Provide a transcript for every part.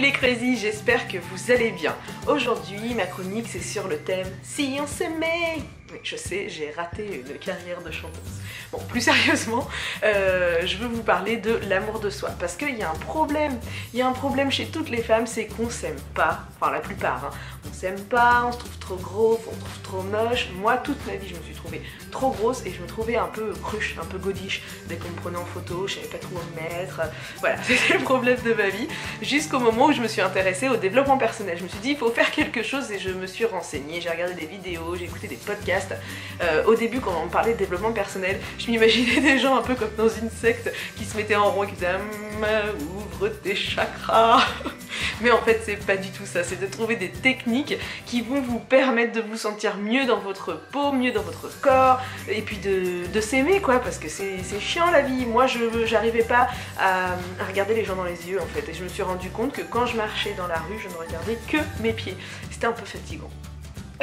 les crazy, j'espère que vous allez bien. Aujourd'hui, ma chronique c'est sur le thème « Si on s'aimait ». Oui, je sais, j'ai raté une carrière de chanteuse. Bon, plus sérieusement, je veux vous parler de l'amour de soi. Parce qu'il y a un problème. Il y a un problème chez toutes les femmes, c'est qu'on s'aime pas. Enfin, la plupart, hein. On s'aime pas, on se trouve trop gros, on se trouve trop moche. Moi, toute ma vie, je me suis trouvée trop grosse et je me trouvais un peu cruche, un peu godiche. Dès qu'on me prenait en photo, je savais pas trop où me mettre. Voilà, c'était le problème de ma vie. Jusqu'au moment où je me suis intéressée au développement personnel. Je me suis dit, il faut faire quelque chose et je me suis renseignée. J'ai regardé des vidéos, j'ai écouté des podcasts. Au début, quand on me parlait de développement personnel, je m'imaginais des gens un peu comme dans une secte qui se mettaient en rond et qui disaient ouvre tes chakras. Mais en fait, c'est pas du tout ça. C'est de trouver des techniques qui vont vous permettre de vous sentir mieux dans votre peau, mieux dans votre corps, et puis de s'aimer, quoi, parce que c'est chiant la vie. Moi, j'arrivais pas à regarder les gens dans les yeux, en fait, et je me suis rendu compte que quand je marchais dans la rue, je ne regardais que mes pieds. C'était un peu fatigant.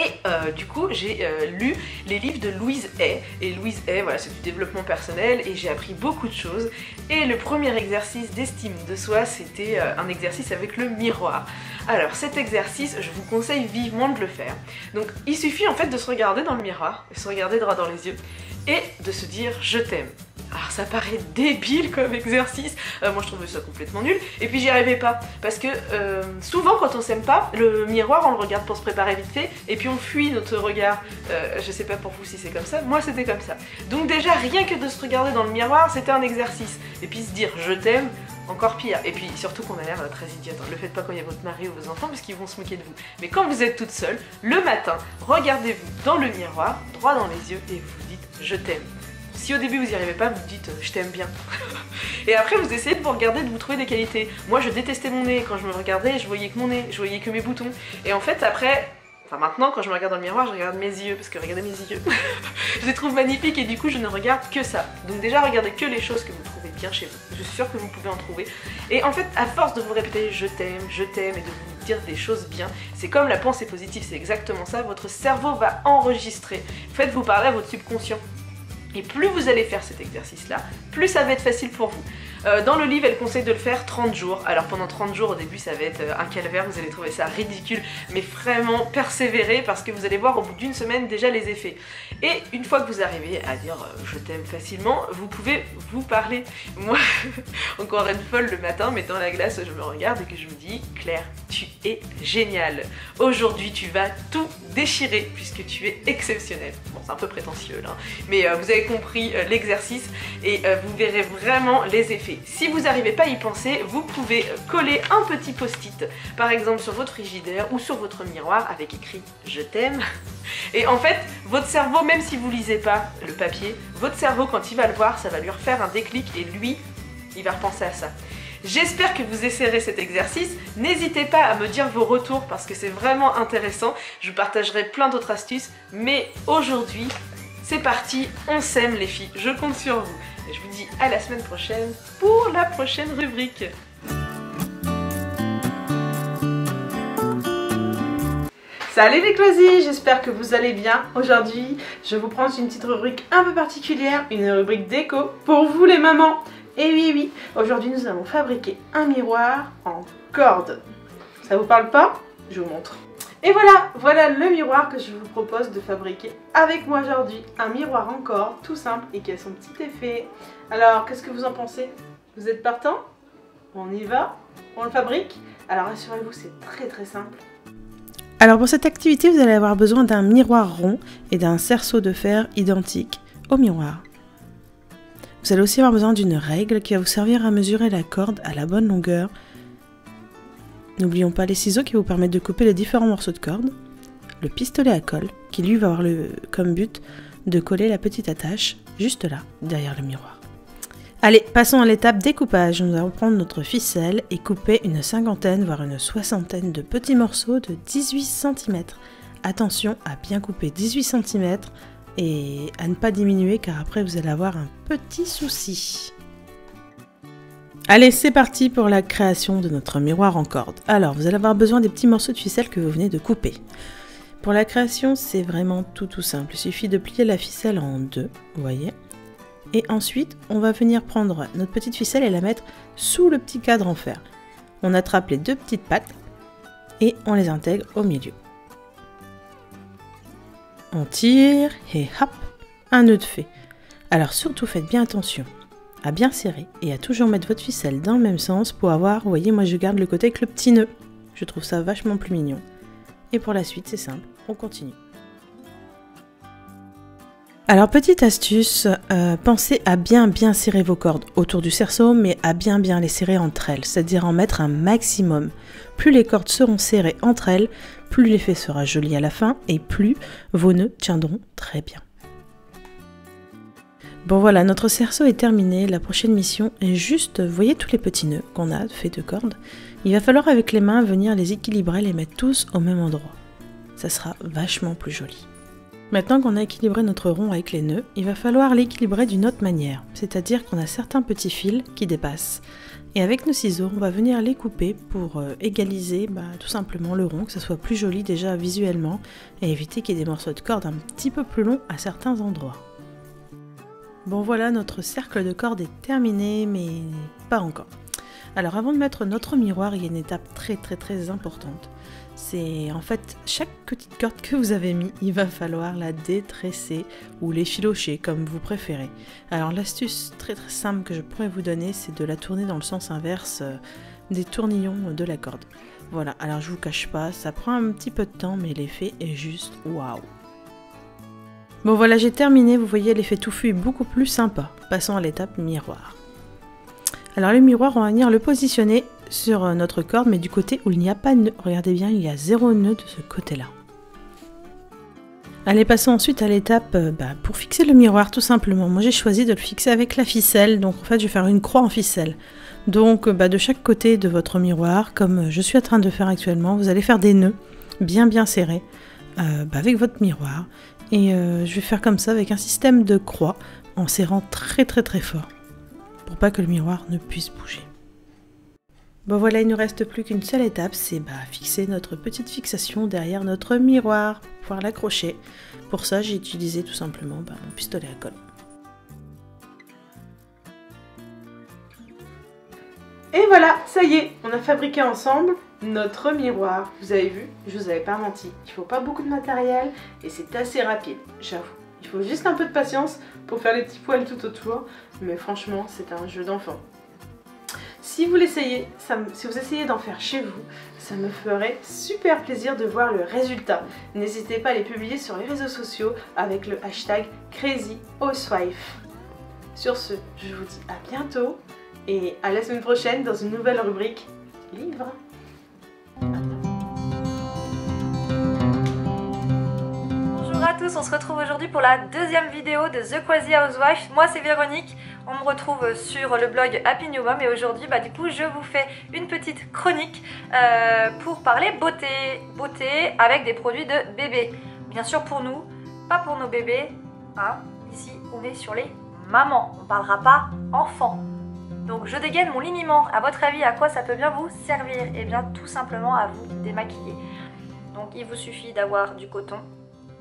Et du coup, j'ai lu les livres de Louise Hay. Et Louise Hay, voilà, c'est du développement personnel et j'ai appris beaucoup de choses. Et le premier exercice d'estime de soi, c'était un exercice avec le miroir. Alors cet exercice, je vous conseille vivement de le faire. Donc il suffit en fait de se regarder dans le miroir, de se regarder droit dans les yeux et de se dire « je t'aime ». Alors ça paraît débile comme exercice, moi je trouvais ça complètement nul, et puis j'y arrivais pas, parce que souvent quand on s'aime pas, le miroir on le regarde pour se préparer vite fait, et puis on fuit notre regard, je sais pas pour vous si c'est comme ça, moi c'était comme ça. Donc déjà rien que de se regarder dans le miroir c'était un exercice, et puis se dire je t'aime, encore pire, et puis surtout qu'on a l'air très idiote, hein. Le faites pas quand il y a votre mari ou vos enfants parce qu'ils vont se moquer de vous, mais quand vous êtes toute seule, le matin, regardez-vous dans le miroir, droit dans les yeux, et vous dites je t'aime. Si au début vous n'y arrivez pas, vous dites je t'aime bien. Et après vous essayez de vous regarder, de vous trouver des qualités. Moi je détestais mon nez, quand je me regardais je voyais que mon nez, je voyais que mes boutons. Et en fait après, enfin maintenant quand je me regarde dans le miroir je regarde mes yeux, parce que regardez mes yeux. Je les trouve magnifiques et du coup je ne regarde que ça. Donc déjà regardez que les choses que vous trouvez bien chez vous. Je suis sûre que vous pouvez en trouver. Et en fait à force de vous répéter je t'aime et de vous dire des choses bien, c'est comme la pensée positive, c'est exactement ça. Votre cerveau va enregistrer. Faites-vous parler à votre subconscient. Et plus vous allez faire cet exercice-là, plus ça va être facile pour vous. Dans le livre, elle conseille de le faire 30 jours. Alors pendant 30 jours, au début, ça va être un calvaire, vous allez trouver ça ridicule, mais vraiment persévérer parce que vous allez voir au bout d'une semaine déjà les effets. Et une fois que vous arrivez à dire je t'aime facilement, vous pouvez vous parler. Moi, encore une folle le matin, mettant la glace, je me regarde et que je me dis Claire, tu es géniale. Aujourd'hui, tu vas tout déchirer puisque tu es exceptionnelle. Bon, c'est un peu prétentieux là, mais vous avez compris l'exercice et vous verrez vraiment les effets. Si vous n'arrivez pas à y penser, vous pouvez coller un petit post-it, par exemple sur votre frigidaire ou sur votre miroir avec écrit « Je t'aime ». Et en fait, votre cerveau, même si vous lisez pas le papier, votre cerveau quand il va le voir, ça va lui refaire un déclic et lui, il va repenser à ça. J'espère que vous essayerez cet exercice. N'hésitez pas à me dire vos retours parce que c'est vraiment intéressant. Je partagerai plein d'autres astuces, mais aujourd'hui, c'est parti, on s'aime les filles, je compte sur vous. Et je vous dis à la semaine prochaine pour la prochaine rubrique. Salut les crazy, j'espère que vous allez bien. Aujourd'hui, je vous prends une petite rubrique un peu particulière, une rubrique déco pour vous les mamans. Et oui, aujourd'hui nous allons fabriquer un miroir en corde. Ça vous parle pas? Je vous montre. Et voilà le miroir que je vous propose de fabriquer avec moi aujourd'hui. Un miroir en corde, tout simple et qui a son petit effet. Alors, qu'est-ce que vous en pensez? Vous êtes partant? On y va? On le fabrique? Alors rassurez-vous, c'est très simple. Alors pour cette activité, vous allez avoir besoin d'un miroir rond et d'un cerceau de fer identique au miroir. Vous allez aussi avoir besoin d'une règle qui va vous servir à mesurer la corde à la bonne longueur. N'oublions pas les ciseaux qui vous permettent de couper les différents morceaux de corde, le pistolet à colle qui lui va avoir comme but de coller la petite attache juste là, derrière le miroir. Allez, passons à l'étape découpage. Nous allons prendre notre ficelle et couper une cinquantaine, voire une soixantaine de petits morceaux de 18 cm. Attention à bien couper 18 cm et à ne pas diminuer car après vous allez avoir un petit souci. Allez, c'est parti pour la création de notre miroir en corde. Alors, vous allez avoir besoin des petits morceaux de ficelle que vous venez de couper. Pour la création, c'est vraiment tout simple. Il suffit de plier la ficelle en deux, vous voyez. Et ensuite, on va venir prendre notre petite ficelle et la mettre sous le petit cadre en fer. On attrape les deux petites pattes et on les intègre au milieu. On tire et hop, un nœud de fait. Alors surtout faites bien attention à bien serrer et à toujours mettre votre ficelle dans le même sens pour avoir, vous voyez, moi je garde le côté avec le petit nœud. Je trouve ça vachement plus mignon. Et pour la suite, c'est simple, on continue. Alors petite astuce, pensez à bien serrer vos cordes autour du cerceau, mais à bien les serrer entre elles, c'est-à-dire en mettre un maximum. Plus les cordes seront serrées entre elles, plus l'effet sera joli à la fin et plus vos nœuds tiendront très bien. Bon voilà, notre cerceau est terminé. La prochaine mission est juste, vous voyez tous les petits nœuds qu'on a fait de cordes. Il va falloir avec les mains venir les équilibrer, les mettre tous au même endroit. Ça sera vachement plus joli. Maintenant qu'on a équilibré notre rond avec les nœuds, il va falloir l'équilibrer d'une autre manière. C'est-à-dire qu'on a certains petits fils qui dépassent. Et avec nos ciseaux, on va venir les couper pour égaliser tout simplement le rond, que ça soit plus joli déjà visuellement et éviter qu'il y ait des morceaux de corde un petit peu plus longs à certains endroits. Bon voilà, notre cercle de corde est terminé, mais pas encore. Alors avant de mettre notre miroir, il y a une étape très importante. C'est en fait chaque petite corde que vous avez mis, il va falloir la détresser ou l'effilocher comme vous préférez. Alors l'astuce très simple que je pourrais vous donner, c'est de la tourner dans le sens inverse des tournillons de la corde. Voilà, alors je vous cache pas, ça prend un petit peu de temps, mais l'effet est juste waouh. Bon voilà, j'ai terminé, vous voyez l'effet touffu est beaucoup plus sympa. Passons à l'étape miroir. Alors le miroir, on va venir le positionner sur notre corde, mais du côté où il n'y a pas de nœud. Regardez bien, il y a 0 nœud de ce côté-là. Allez, passons ensuite à l'étape pour fixer le miroir, tout simplement. Moi j'ai choisi de le fixer avec la ficelle, donc en fait je vais faire une croix en ficelle. Donc de chaque côté de votre miroir, comme je suis en train de faire actuellement, vous allez faire des nœuds bien serrés avec votre miroir. Et je vais faire comme ça avec un système de croix en serrant très fort pour pas que le miroir ne puisse bouger. Bon voilà, il ne nous reste plus qu'une seule étape, c'est fixer notre petite fixation derrière notre miroir pour pouvoir l'accrocher. Pour ça, j'ai utilisé tout simplement mon pistolet à colle. Et voilà, ça y est, on a fabriqué ensemble notre miroir. Vous avez vu, je vous avais pas menti. Il faut pas beaucoup de matériel et c'est assez rapide, j'avoue. Il faut juste un peu de patience pour faire les petits poils tout autour, mais franchement, c'est un jeu d'enfant. Si vous l'essayez, si vous essayez d'en faire chez vous, ça me ferait super plaisir de voir le résultat. N'hésitez pas à les publier sur les réseaux sociaux avec le hashtag CrazyHouseWife. Sur ce, je vous dis à bientôt et à la semaine prochaine dans une nouvelle rubrique livre. Bonjour à tous, on se retrouve aujourd'hui pour la deuxième vidéo de The Crazy Housewife. Moi c'est Véronique, on me retrouve sur le blog Happy New Mom et aujourd'hui du coup je vous fais une petite chronique pour parler beauté avec des produits de bébé. Bien sûr pour nous, pas pour nos bébés, hein. Ici on est sur les mamans, on parlera pas enfants. Donc je dégaine mon liniment. À votre avis, à quoi ça peut bien vous servir? Eh bien tout simplement à vous démaquiller. Donc il vous suffit d'avoir du coton,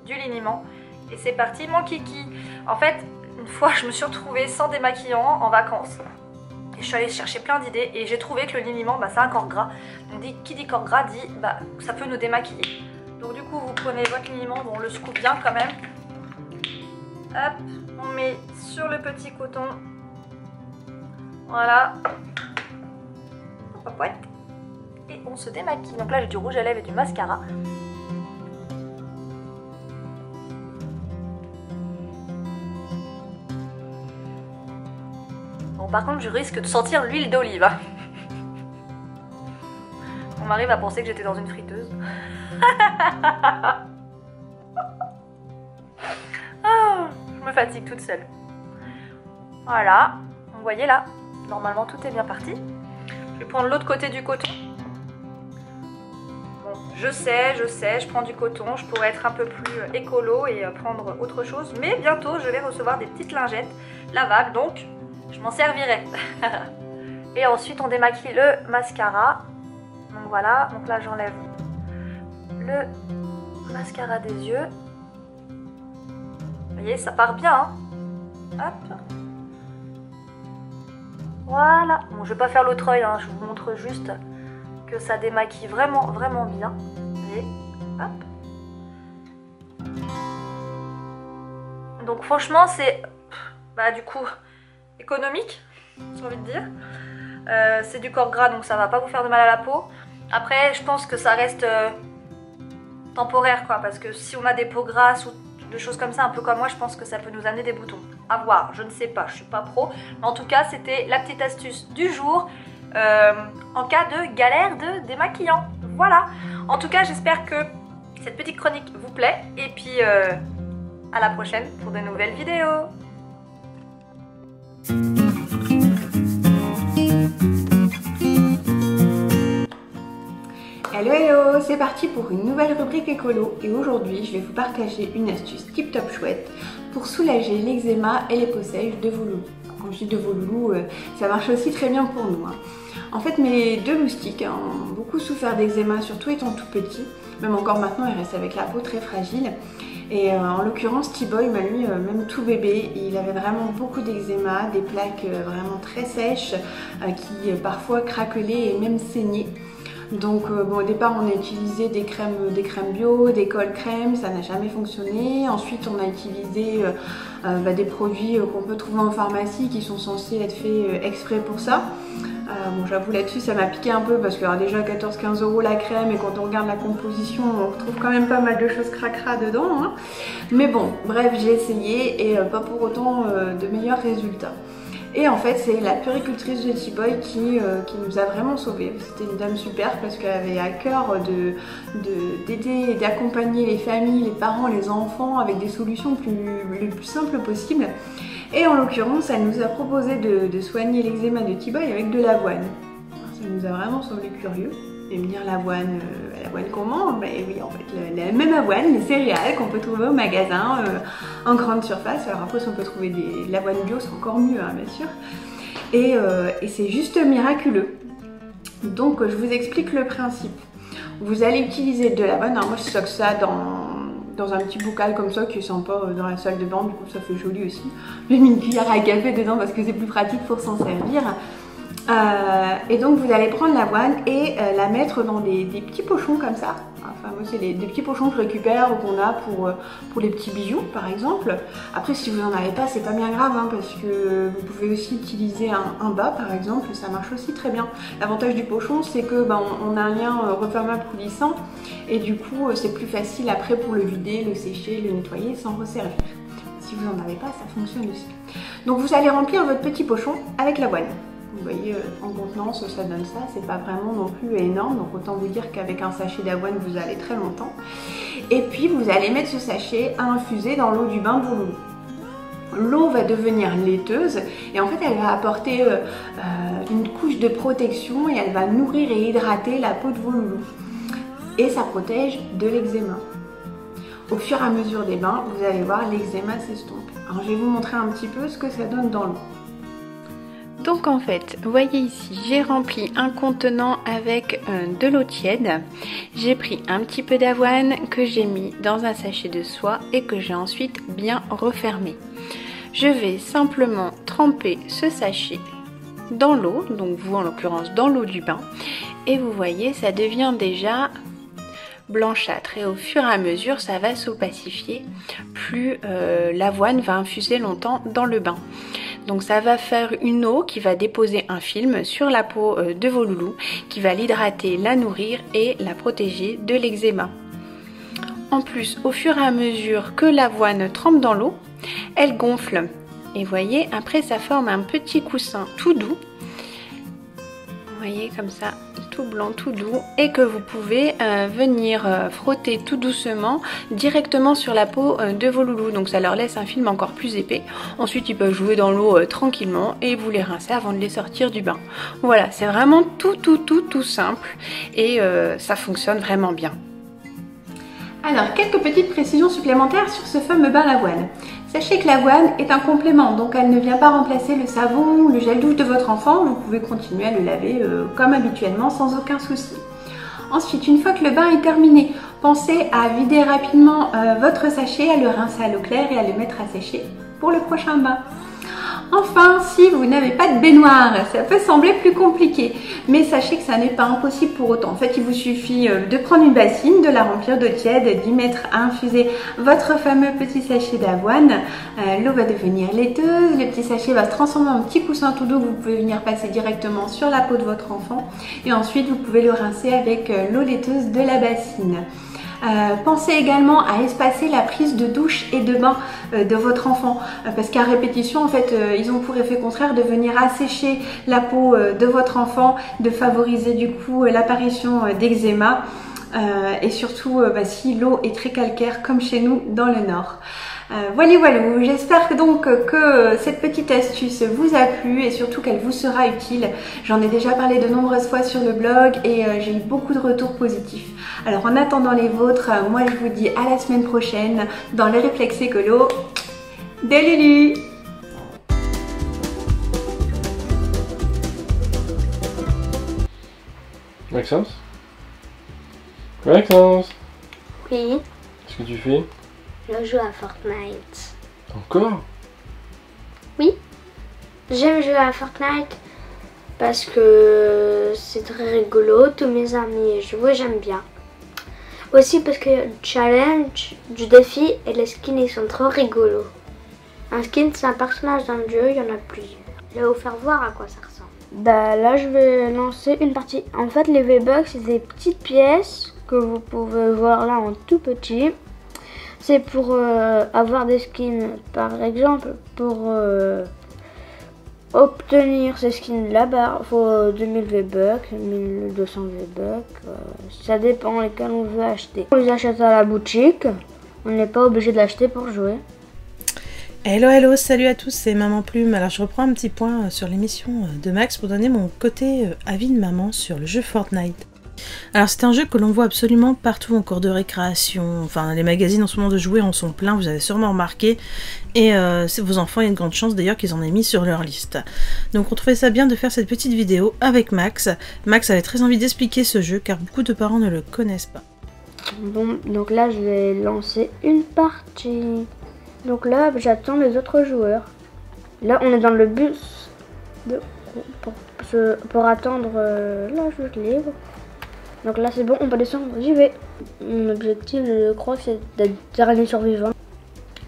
du liniment et c'est parti mon kiki. En fait, une fois je me suis retrouvée sans démaquillant en vacances. Et je suis allée chercher plein d'idées et j'ai trouvé que le liniment c'est un corps gras. Donc qui dit corps gras dit ça peut nous démaquiller. Donc du coup vous prenez votre liniment, on le secoue bien quand même. Hop, on met sur le petit coton. Voilà. Et on se démaquille. Donc là j'ai du rouge à lèvres et du mascara. Bon par contre je risque de sentir l'huile d'olive. On m'arrive à penser que j'étais dans une friteuse. Oh, je me fatigue toute seule. Voilà. Vous voyez là. Normalement tout est bien parti. Je vais prendre l'autre côté du coton. Bon, je sais, je prends du coton. Je pourrais être un peu plus écolo et prendre autre chose. Mais bientôt, je vais recevoir des petites lingettes lavables. Donc, je m'en servirai. Et ensuite, on démaquille le mascara. Donc voilà. Donc là, j'enlève le mascara des yeux. Vous voyez, ça part bien. Hein. Hop. Voilà, bon je vais pas faire l'autre œil, hein, je vous montre juste que ça démaquille vraiment bien. Et hop. Donc franchement c'est du coup économique, j'ai envie de dire. C'est du corps gras donc ça va pas vous faire de mal à la peau. Après je pense que ça reste temporaire quoi, parce que si on a des peaux grasses ou des choses comme ça un peu comme moi, je pense que ça peut nous amener des boutons. À voir, je ne sais pas, je suis pas pro. Mais en tout cas c'était la petite astuce du jour en cas de galère de démaquillant. Voilà. En tout cas j'espère que cette petite chronique vous plaît et puis à la prochaine pour de nouvelles vidéos. Hello hello, c'est parti pour une nouvelle rubrique écolo et aujourd'hui je vais vous partager une astuce tip top chouette pour soulager l'eczéma et les peaux sèches de vos loulous. Quand je dis de vos loulous, ça marche aussi très bien pour nous. En fait mes deux loustiques ont beaucoup souffert d'eczéma, surtout étant tout petits. Même encore maintenant ils restent avec la peau très fragile. Et en l'occurrence T-Boy, lui, même tout bébé, il avait vraiment beaucoup d'eczéma, des plaques vraiment très sèches qui parfois craquelaient et même saignaient. Donc au départ on a utilisé des crèmes bio, des cold crèmes, ça n'a jamais fonctionné. Ensuite on a utilisé des produits qu'on peut trouver en pharmacie qui sont censés être faits exprès pour ça. J'avoue là-dessus ça m'a piqué un peu parce que déjà 14-15 € la crème et quand on regarde la composition on retrouve quand même pas mal de choses cracra dedans. Hein. Mais bon, bref j'ai essayé et pas pour autant de meilleurs résultats. Et en fait c'est la puéricultrice de T-Boy qui nous a vraiment sauvés. C'était une dame super parce qu'elle avait à cœur d'aider et d'accompagner les familles, les parents, les enfants avec des solutions les plus simples possibles. Et en l'occurrence elle nous a proposé de soigner l'eczéma de T-Boy avec de l'avoine. Ça nous a vraiment sauvé curieux. Et me dire l'avoine comment? Ben oui, en fait la même avoine, les céréales qu'on peut trouver au magasin en grande surface. Alors après si on peut trouver de l'avoine bio c'est encore mieux hein, bien sûr. Et c'est juste miraculeux. Donc je vous explique le principe. Vous allez utiliser de l'avoine. Alors moi je stocke ça dans un petit bocal comme ça qui est sympa dans la salle de bain, du coup ça fait joli aussi. J'ai mis une cuillère à café dedans parce que c'est plus pratique pour s'en servir. Et donc vous allez prendre l'avoine et la mettre dans des petits pochons comme ça. Enfin moi c'est des petits pochons que je récupère ou qu'on a pour les petits bijoux par exemple. Après si vous n'en avez pas c'est pas bien grave hein, parce que vous pouvez aussi utiliser un bas par exemple, ça marche aussi très bien. L'avantage du pochon c'est que on a un lien refermable coulissant et du coup c'est plus facile après pour le vider, le sécher, le nettoyer sans resservir. Si vous n'en avez pas ça fonctionne aussi. Donc vous allez remplir votre petit pochon avec l'avoine. Vous voyez, en contenance, ça donne ça, c'est pas vraiment non plus énorme, donc autant vous dire qu'avec un sachet d'avoine, vous allez très longtemps. Et puis, vous allez mettre ce sachet à infuser dans l'eau du bain de vos loulous. L'eau va devenir laiteuse et en fait, elle va apporter une couche de protection et elle va nourrir et hydrater la peau de vos loulous. Et ça protège de l'eczéma. Au fur et à mesure des bains, vous allez voir, l'eczéma s'estompe. Alors, je vais vous montrer un petit peu ce que ça donne dans l'eau. Donc en fait, vous voyez ici, j'ai rempli un contenant avec de l'eau tiède. J'ai pris un petit peu d'avoine que j'ai mis dans un sachet de soie et que j'ai ensuite bien refermé. Je vais simplement tremper ce sachet dans l'eau, donc vous en l'occurrence dans l'eau du bain. Et vous voyez, ça devient déjà blanchâtre et au fur et à mesure ça va s'opacifier, plus l'avoine va infuser longtemps dans le bain. Donc ça va faire une eau qui va déposer un film sur la peau de vos loulous, qui va l'hydrater, la nourrir et la protéger de l'eczéma. En plus, au fur et à mesure que l'avoine trempe dans l'eau, elle gonfle. Et vous voyez, après ça forme un petit coussin tout doux. Vous voyez comme ça, tout blanc, tout doux, et que vous pouvez venir frotter tout doucement directement sur la peau de vos loulous. Donc ça leur laisse un film encore plus épais. Ensuite ils peuvent jouer dans l'eau tranquillement et vous les rincer avant de les sortir du bain. Voilà, c'est vraiment tout simple et ça fonctionne vraiment bien. Alors, quelques petites précisions supplémentaires sur ce fameux bain d'avoine. Sachez que l'avoine est un complément, donc elle ne vient pas remplacer le savon ou le gel douche de votre enfant. Vous pouvez continuer à le laver comme habituellement sans aucun souci. Ensuite, une fois que le bain est terminé, pensez à vider rapidement votre sachet, à le rincer à l'eau claire et à le mettre à sécher pour le prochain bain. Enfin, si vous n'avez pas de baignoire, ça peut sembler plus compliqué, mais sachez que ça n'est pas impossible pour autant. En fait, il vous suffit de prendre une bassine, de la remplir d'eau tiède, d'y mettre à infuser votre fameux petit sachet d'avoine. L'eau va devenir laiteuse, le petit sachet va se transformer en petit coussin tout doux que vous pouvez venir passer directement sur la peau de votre enfant. Et ensuite, vous pouvez le rincer avec l'eau laiteuse de la bassine. Pensez également à espacer la prise de douche et de bain de votre enfant parce qu'à répétition en fait ils ont pour effet contraire de venir assécher la peau de votre enfant, de favoriser du coup l'apparition d'eczéma et surtout si l'eau est très calcaire comme chez nous dans le nord. Voilà, j'espère donc que cette petite astuce vous a plu et surtout qu'elle vous sera utile. J'en ai déjà parlé de nombreuses fois sur le blog et j'ai eu beaucoup de retours positifs. Alors en attendant les vôtres, moi je vous dis à la semaine prochaine dans les réflexes écolo de Lulu. Maxence? Maxence? Oui, Qu'est-ce que tu fais? je joue à Fortnite. Encore? Oui, j'aime jouer à Fortnite parce que c'est très rigolo, tous mes amis jouent, j'aime bien. Aussi parce que le challenge du défi et les skins ils sont trop rigolos. Un skin c'est un personnage dans le jeu, il y en a plusieurs. Je vais vous faire voir à quoi ça ressemble. Bah là je vais lancer une partie. En fait les V-Bucks c'est des petites pièces que vous pouvez voir là en tout petit. C'est pour avoir des skins, par exemple, pour obtenir ces skins là-bas, il faut 2000 V-Bucks, 1200 V-Bucks, ça dépend lesquels on veut acheter. On les achète à la boutique, on n'est pas obligé de l'acheter pour jouer. Hello, salut à tous, c'est Maman Plume. Alors je reprends un petit point sur l'émission de Max pour donner mon côté avis de maman sur le jeu Fortnite. Alors c'est un jeu que l'on voit absolument partout en cours de récréation, enfin les magazines en ce moment de jouets en sont pleins, vous avez sûrement remarqué, et vos enfants, il y a une grande chance d'ailleurs qu'ils en aient mis sur leur liste. Donc on trouvait ça bien de faire cette petite vidéo avec Max. Max avait très envie d'expliquer ce jeu car beaucoup de parents ne le connaissent pas. Bon, donc là je vais lancer une partie. Donc là j'attends les autres joueurs. Là on est dans le bus pour attendre la chute libre. Donc là c'est bon, on peut descendre, j'y vais. Mon objectif je crois c'est d'être dernier survivant.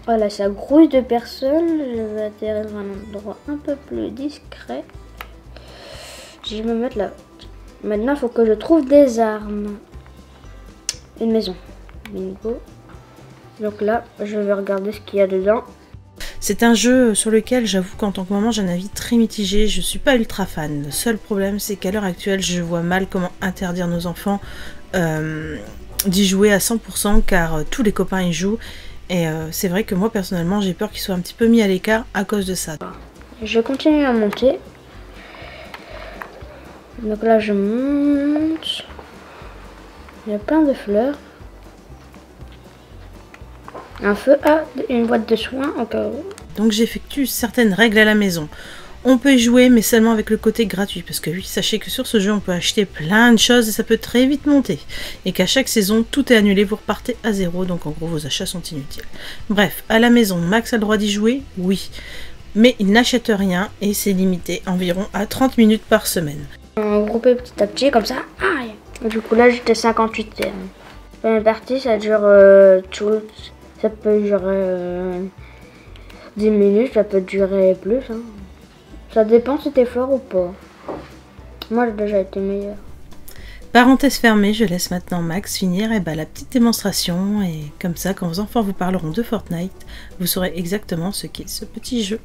Voilà, ça grouille de personnes, je vais atterrir dans un endroit un peu plus discret. Je vais me mettre là. Maintenant il faut que je trouve des armes. Une maison. Bingo. Donc là je vais regarder ce qu'il y a dedans. C'est un jeu sur lequel j'avoue qu'en tant que maman j'ai un avis très mitigé, je suis pas ultra fan. Le seul problème c'est qu'à l'heure actuelle je vois mal comment interdire nos enfants d'y jouer à 100% car tous les copains y jouent et c'est vrai que moi personnellement j'ai peur qu'ils soient un petit peu mis à l'écart à cause de ça. Je continue à monter. Donc là je monte. Il y a plein de fleurs. Un feu, une boîte de soins au cas où. Donc j'effectue certaines règles à la maison. On peut y jouer mais seulement avec le côté gratuit parce que oui, sachez que sur ce jeu on peut acheter plein de choses et ça peut très vite monter. Et qu'à chaque saison tout est annulé, vous repartez à zéro donc en gros vos achats sont inutiles. Bref, à la maison, Max a le droit d'y jouer, oui. Mais il n'achète rien et c'est limité environ à 30 minutes par semaine. On regroupé petit à petit comme ça. Aïe. Du coup là j'étais 58. Une partie ça dure ça peut durer 10 minutes, ça peut durer plus. Hein. Ça dépend si t'es fort ou pas. Moi j'ai déjà été meilleure. Parenthèse fermée, je laisse maintenant Max finir la petite démonstration et comme ça quand vos enfants vous parleront de Fortnite, vous saurez exactement ce qu'est ce petit jeu.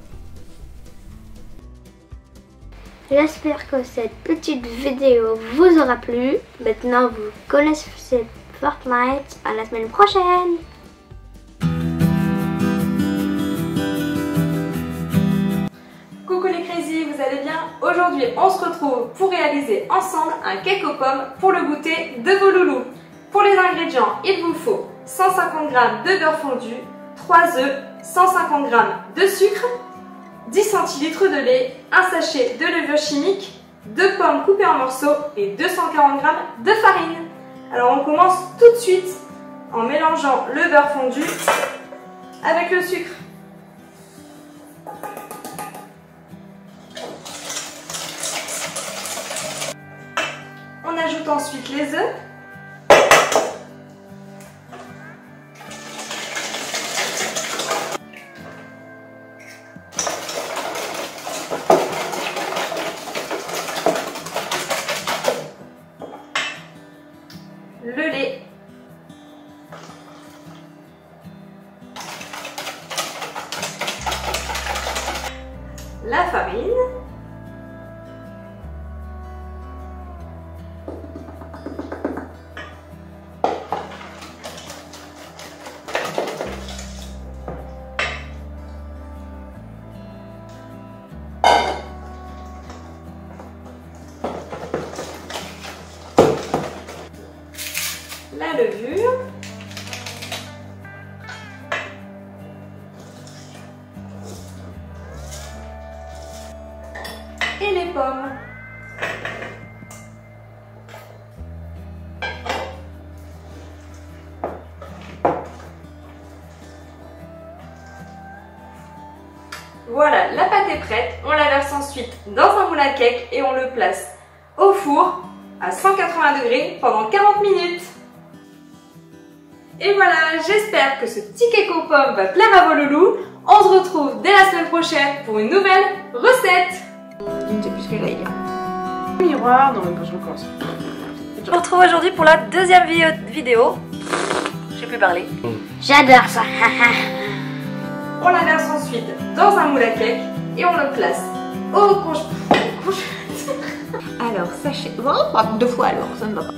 J'espère que cette petite vidéo vous aura plu. Maintenant vous connaissez Fortnite. À la semaine prochaine. Coucou les crazy, vous allez bien? Aujourd'hui on se retrouve pour réaliser ensemble un cake aux pommes pour le goûter de vos loulous. Pour les ingrédients, il vous faut 150 g de beurre fondu, 3 œufs, 150 g de sucre, 10 centilitres de lait, un sachet de levure chimique, 2 pommes coupées en morceaux et 240 g de farine. Alors on commence tout de suite en mélangeant le beurre fondu avec le sucre. On ajoute ensuite les œufs. Le lait. La farine. La levure. Et les pommes. Voilà, la pâte est prête. On la verse ensuite dans un moule à cake et on le place au four à 180 degrés pendant 40 minutes. Et voilà, j'espère que ce petit cake aux pommes va plaire à vos loulous. On se retrouve dès la semaine prochaine pour une nouvelle recette. Je ne sais plus ce que j'allais dire. Miroir, non mais je recommence. Je vous retrouve aujourd'hui pour la deuxième vidéo. J'ai plus parlé. J'adore ça. On la verse ensuite dans un moule à cake et on le place au congélateur. Alors, sachez... Oh, pas 2 fois alors, ça ne va pas.